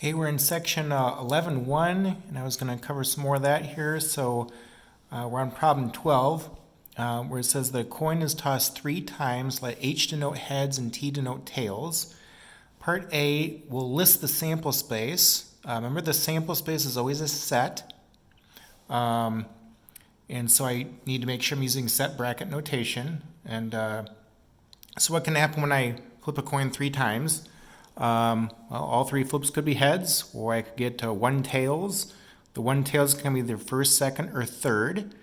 Okay, we're in section 11.1, and I was going to cover some more of that here. So we're on problem 12, where it says the coin is tossed 3 times. Let H denote heads and T denote tails. Part A will list the sample space. Remember, the sample space is always a set. And so I need to make sure I'm using set bracket notation. And so what can happen when I flip a coin 3 times? Well, all 3 flips could be heads, or I could get 1 tails. The 1 tails can be either first, second, or third.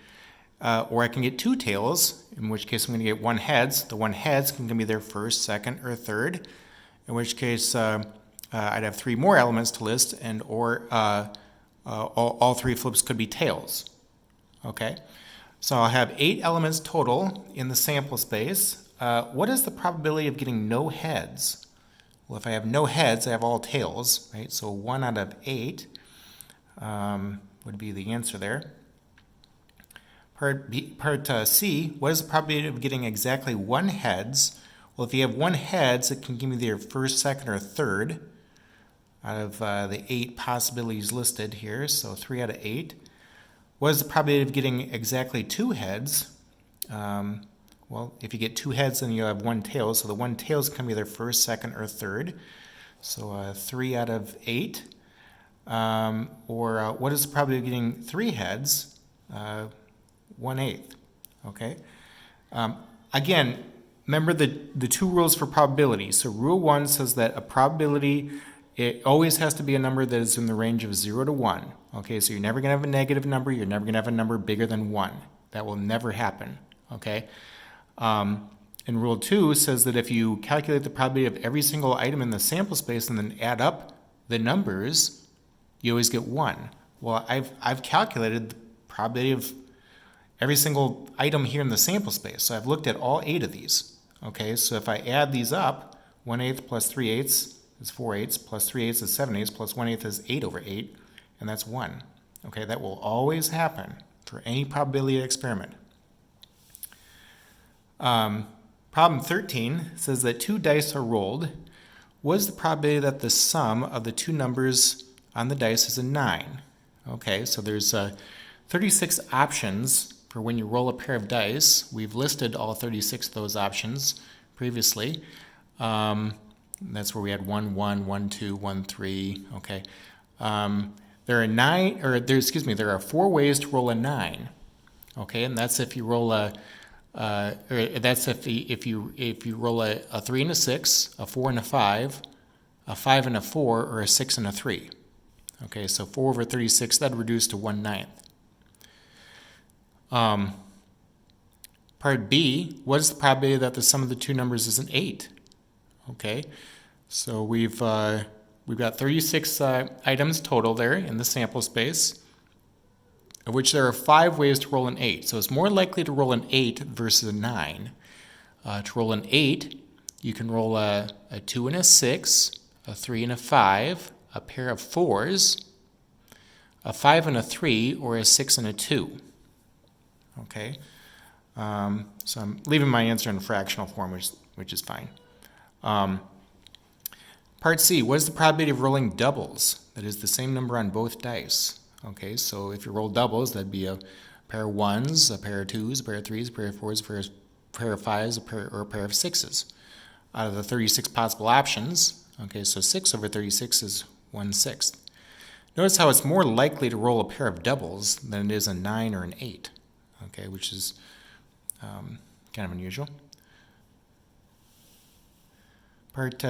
Or I can get 2 tails, in which case I'm going to get 1 heads. The 1 heads can be their first, second, or third, in which case I'd have 3 more elements to list, and or all 3 flips could be tails. Okay, so I'll have 8 elements total in the sample space. What is the probability of getting no heads? Well, if I have no heads, I have all tails, right? So 1 out of 8 would be the answer there. Part C, what is the probability of getting exactly 1 heads? Well, if you have 1 heads, it can give me their first, second, or third out of the 8 possibilities listed here, so 3 out of 8. What is the probability of getting exactly 2 heads? Well, if you get 2 heads, then you'll have 1 tail, so the 1 tails can be their first, second, or third. So 3 out of 8. Or what is the probability of getting 3 heads? 1/8. Okay. Again, remember the 2 rules for probability. So rule 1 says that a probability, it always has to be a number that is in the range of 0 to 1. Okay, so you're never going to have a negative number. You're never going to have a number bigger than 1. That will never happen. Okay. And rule 2 says that if you calculate the probability of every single item in the sample space and then add up the numbers, you always get 1. Well, I've calculated the probability of every single item here in the sample space. So I've looked at all 8 of these. Okay, so if I add these up, 1/8 plus 3/8 is 4/8, plus 3/8 is 7/8, plus 1/8 is 8/8, and that's 1. Okay, that will always happen for any probability experiment. Problem 13 says that 2 dice are rolled. What is the probability that the sum of the 2 numbers on the dice is a 9? Okay, so there's 36 options for when you roll a pair of dice. We've listed all 36 of those options previously. That's where we had 1, 1, 1, 2, 1, 3. Okay. There are 4 ways to roll a 9. Okay, and that's if you roll if you roll a 3 and a 6, a 4 and a 5 and a 4, or a 6 and a 3. Okay, so 4 over 36, that'd reduce to 1/9. Part B, what is the probability that the sum of the 2 numbers is an 8? Okay, so we've got 36 items total there in the sample space, of which there are 5 ways to roll an 8. So it's more likely to roll an 8 versus a 9. To roll an 8, you can roll a 2 and a 6, a 3 and a 5, a pair of 4s, a 5 and a 3, or a 6 and a 2. Okay, so I'm leaving my answer in fractional form, which is fine. Part C, what is the probability of rolling doubles? That is the same number on both dice. Okay, so if you roll doubles, that'd be a pair of 1s, a pair of 2s, a pair of 3s, a pair of 4s, a pair of 5s, or a pair of 6s. Out of the 36 possible options, okay, so 6 over 36 is 1/6. Notice how it's more likely to roll a pair of doubles than it is a 9 or an 8. Okay, which is kind of unusual. Part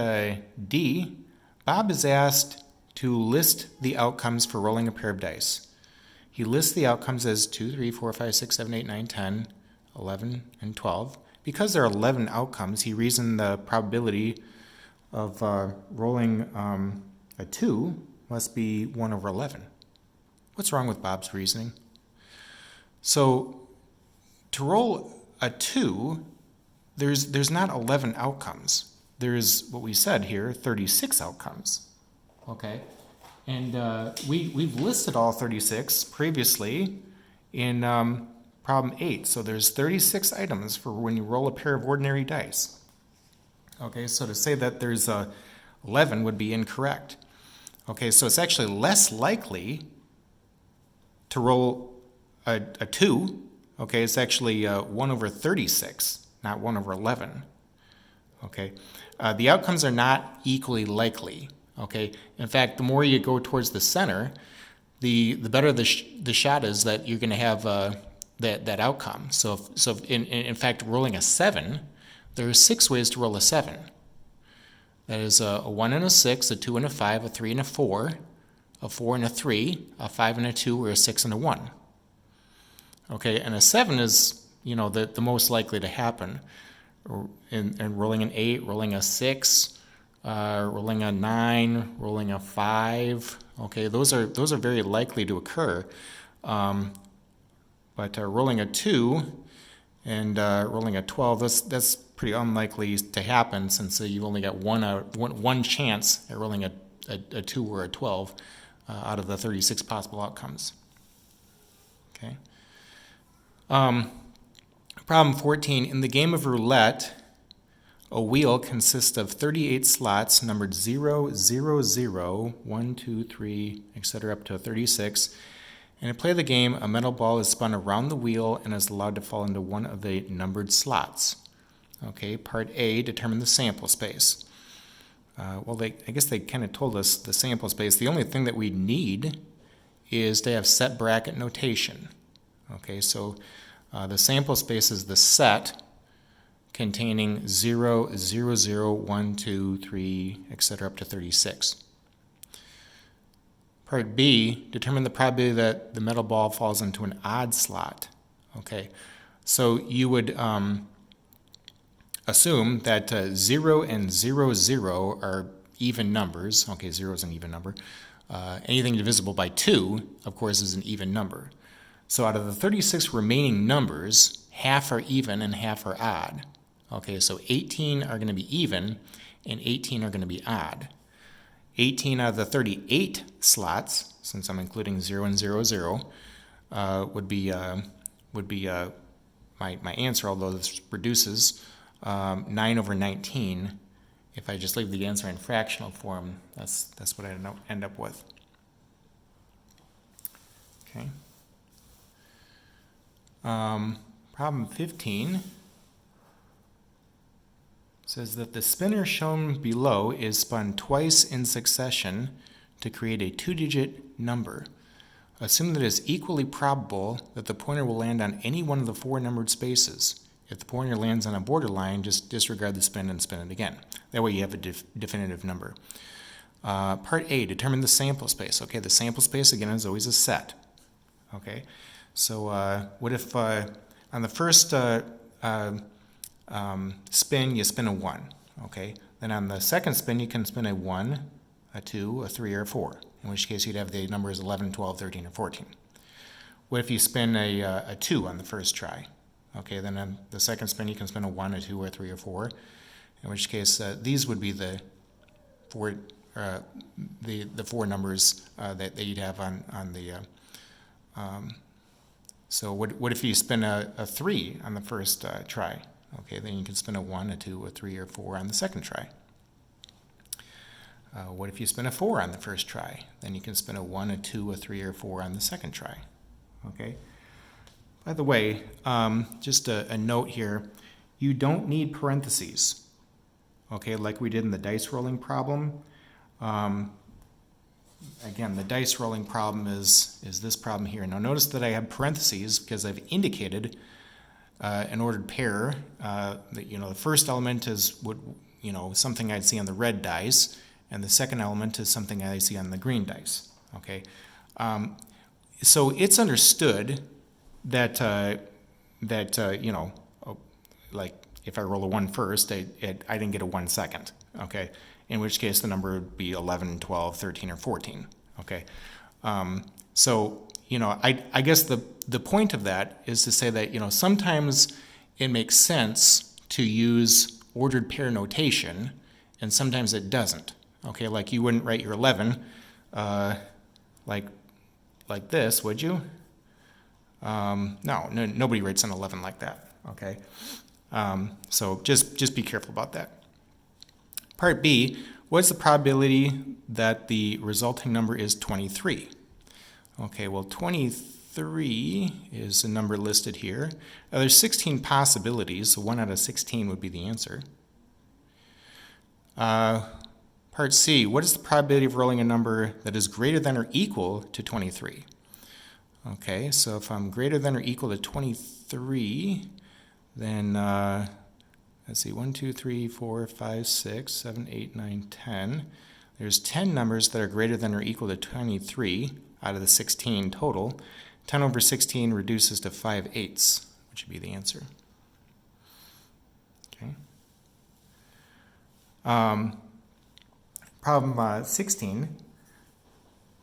D, Bob is asked to list the outcomes for rolling a pair of dice. He lists the outcomes as 2, 3, 4, 5, 6, 7, 8, 9, 10, 11, and 12. Because there are 11 outcomes, he reasoned the probability of rolling a 2 must be 1 over 11. What's wrong with Bob's reasoning? So to roll a 2, there's not 11 outcomes. There's what we said here, 36 outcomes. Okay, and we've listed all 36 previously in problem 8. So there's 36 items for when you roll a pair of ordinary dice. Okay, so to say that there's 11 would be incorrect. Okay, so it's actually less likely to roll a 2. Okay, it's actually 1 over 36, not 1 over 11. Okay, the outcomes are not equally likely. Okay, in fact, the more you go towards the center, the better the shot is that you're going to have that outcome. So in fact, rolling a 7, there are 6 ways to roll a 7. That is a 1 and a 6, a 2 and a 5, a 3 and a 4, a 4 and a 3, a 5 and a 2, or a 6 and a 1. Okay, and a 7 is, the most likely to happen. And rolling an 8, rolling a 6, rolling a 9, rolling a 5. Okay, those are very likely to occur. But rolling a 2 and rolling a 12, that's pretty unlikely to happen, since you've only got one chance at rolling a 2 or a 12 out of the 36 possible outcomes. Okay. Problem 14. In the game of roulette, a wheel consists of 38 slots numbered 0, 0, 0, 1, 2, 3, etc. up to 36. And to play the game, a metal ball is spun around the wheel and is allowed to fall into one of the numbered slots. Okay, part A, determine the sample space. I guess they kind of told us the sample space. The only thing that we need is to have set bracket notation. Okay, so the sample space is the set containing 0, 0, 0, 1, 2, 3, etc. up to 36. Part B, determine the probability that the metal ball falls into an odd slot. Okay, so you would assume that 0 and 0, 0 are even numbers. Okay, 0 is an even number. Anything divisible by 2, of course, is an even number. So out of the 36 remaining numbers, half are even and half are odd. Okay, so 18 are going to be even and 18 are going to be odd. 18 out of the 38 slots, since I'm including 0 and 0, 0, would be my answer, although this reduces 9 over 19. If I just leave the answer in fractional form, that's what I end up with. Okay. Problem 15 says that the spinner shown below is spun twice in succession to create a 2-digit number. Assume that it is equally probable that the pointer will land on any one of the 4 numbered spaces. If the pointer lands on a borderline, just disregard the spin and spin it again. That way you have a definitive number. Part A, determine the sample space. Okay, the sample space, again, is always a set. Okay, so what if on the first spin, you spin a 1, okay? Then on the second spin, you can spin a 1, a 2, a 3, or a 4, in which case you'd have the numbers 11, 12, 13, or 14. What if you spin a 2 on the first try? Okay, then on the second spin, you can spin a 1, a 2, a 3, or 4, in which case these would be the four numbers that you'd have on the so what if you spin a 3 on the first try? Okay, then you can spin a 1, a 2, a 3, or 4 on the second try. What if you spin a 4 on the first try? Then you can spin a 1, a 2, a 3, or 4 on the second try. Okay. By the way, just a note here, you don't need parentheses. Okay, like we did in the dice rolling problem. Again, the dice rolling problem is this problem here. Now notice that I have parentheses because I've indicated an ordered pair. That the first element is something I'd see on the red dice, and the second element is something I see on the green dice. Okay, so it's understood that like if I roll a 1 first, I didn't get a 1 second. Okay, in which case the number would be 11, 12, 13, or 14. Okay, so I guess the point of that is to say that sometimes it makes sense to use ordered pair notation, and sometimes it doesn't. Okay, like you wouldn't write your 11 like this, would you? No, nobody writes an 11 like that. Okay, so just be careful about that. Part B, What's the probability that the resulting number is 23? Okay, well 23 is the number listed here. There's 16 possibilities, so 1 out of 16 would be the answer. Part C, what is the probability of rolling a number that is greater than or equal to 23? Okay, so if I'm greater than or equal to 23, then let's see, 1, 2, 3, 4, 5, 6, 7, 8, 9, 10. There's 10 numbers that are greater than or equal to 23 out of the 16 total. 10 over 16 reduces to 5/8, which would be the answer. Okay. Problem 16.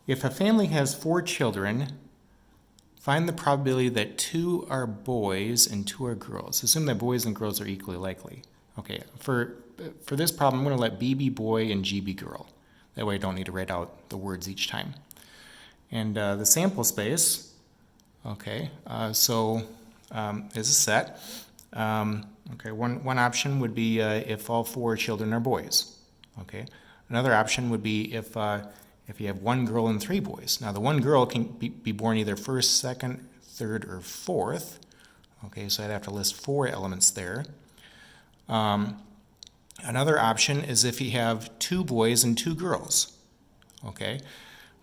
If a family has 4 children, find the probability that 2 are boys and 2 are girls. Assume that boys and girls are equally likely. Okay, for this problem, I'm going to let B be boy and G be girl. That way I don't need to write out the words each time. And the sample space, okay, is a set. Okay, one option would be if all 4 children are boys. Okay, another option would be if you have 1 girl and 3 boys. Now the 1 girl can be born either first, second, third, or fourth. Okay, so I'd have to list 4 elements there. Another option is if you have 2 boys and 2 girls. Okay,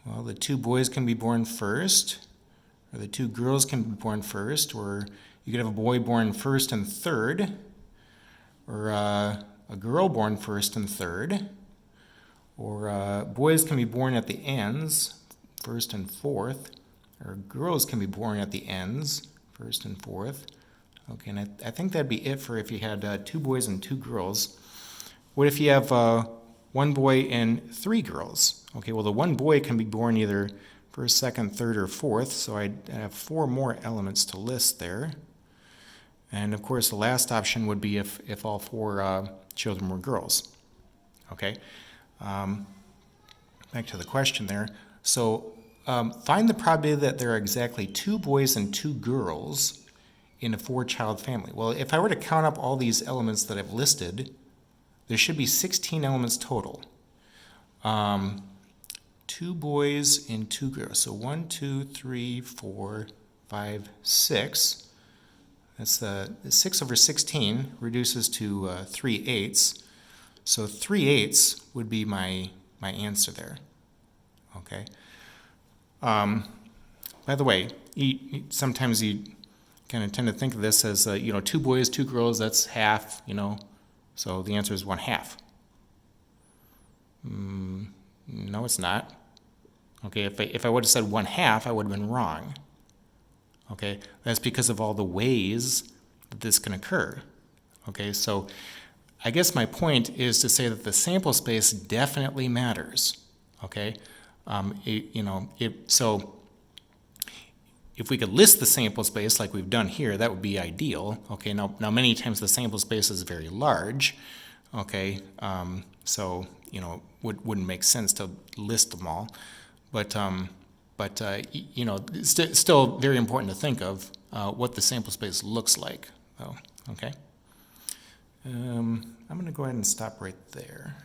well the 2 boys can be born first, or the 2 girls can be born first, or you could have a boy born first and third, or a girl born first and third, or boys can be born at the ends, first and fourth, or girls can be born at the ends, first and fourth. Okay, and I think that'd be it for if you had 2 boys and 2 girls. What if you have 1 boy and 3 girls? Okay, well the 1 boy can be born either first, second, third, or fourth, so I'd have 4 more elements to list there. And of course the last option would be if all 4 children were girls. Okay, back to the question there. So find the probability that there are exactly 2 boys and 2 girls in a 4-child family. Well, if I were to count up all these elements that I've listed, there should be 16 elements total. 2 boys and 2 girls. So 1, 2, 3, 4, 5, 6. That's the 6 over 16 reduces to 3/8. So 3/8 would be my answer there. Okay. By the way, sometimes you kind of tend to think of this as 2 boys, 2 girls. That's half. So the answer is 1/2. No, it's not. Okay, if I would have said 1/2, I would have been wrong. Okay, that's because of all the ways that this can occur. Okay, so I guess my point is to say that the sample space definitely matters. Okay, so if we could list the sample space like we've done here, that would be ideal. Okay, now many times the sample space is very large. Okay, so wouldn't make sense to list them all, but it's still very important to think of what the sample space looks like. Okay, I'm going to go ahead and stop right there.